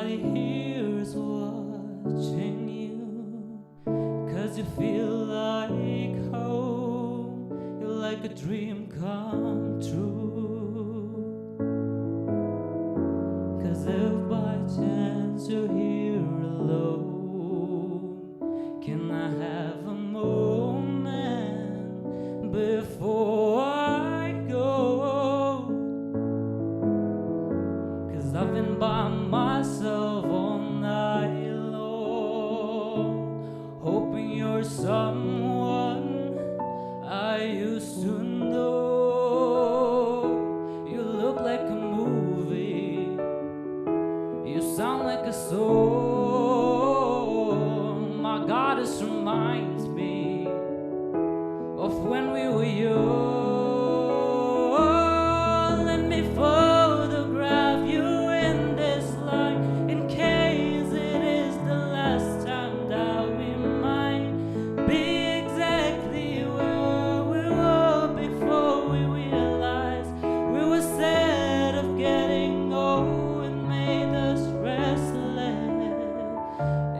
Nobody here's watching you, 'cause you feel like home. You're like a dream come true. 'Cause if by chance you're here alone, can I have a moment before I go? 'Cause I've been by myself all night long, hoping you're someone I used to know. You look like a movie, you sound like a song. My God, this reminds me of when we were young. Let me photograph you in this light, in case it is the last time that we might be exactly where we were before we realized we were scared of getting old and made us restless.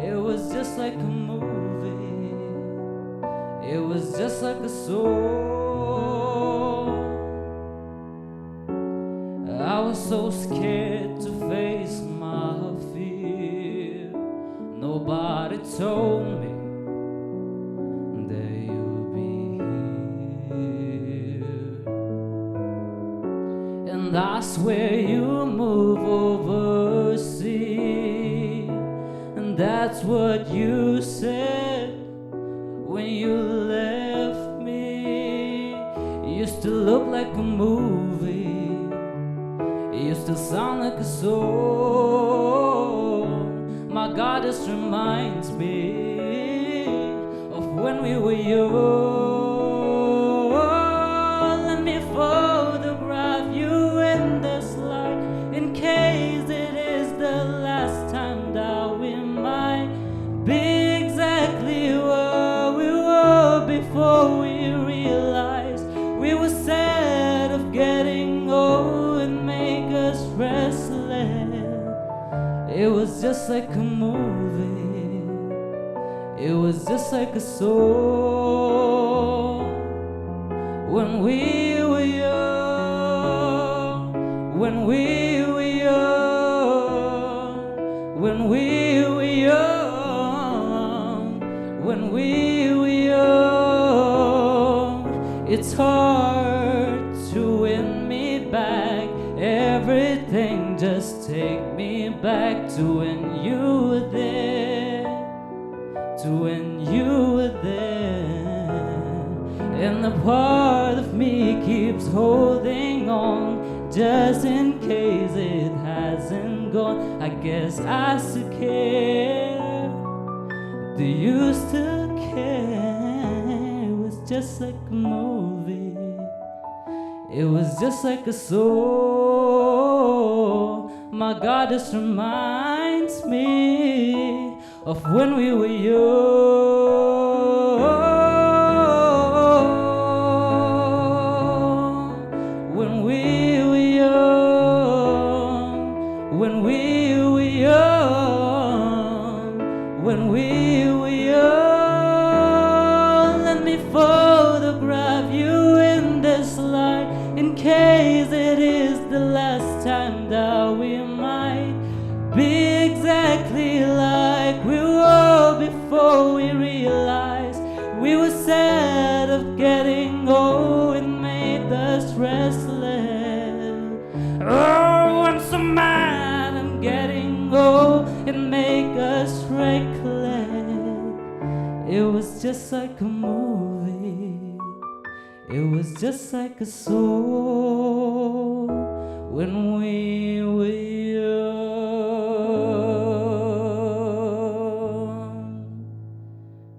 It was just like a movie, it was just like a song. I was so scared to face my fear. Nobody told me that you'd be here. And I swear you move overseas, and that's what you said when you left me. You used to look like a movie, you still sound like a song. My God, this reminds me of when we were young. Let me photograph you in this light, in case it is the last time that we might be exactly where we were before we realized we were sad of getting old and make us restless. It was just like a movie, it was just like a song. When we were young, when we were young, when we were young, when we were young. It's hard to win me back, everything just take me back to when you were there, to when you were there. And the part of me keeps holding on, just in case it hasn't gone. I guess I still care. Do you still care? It was just like a movie, it was just like a song. My God, this reminds me of when we were young, when we were young, when we were young, when we were young. Let me photograph you in this light, in case it is the last time that we might be exactly like we were before we realized we were sad of getting old and made us restless. Oh, I'm so mad I'm getting old and make us reckless. It was just like a movie, it was just like a song. When we were young.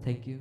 Thank you.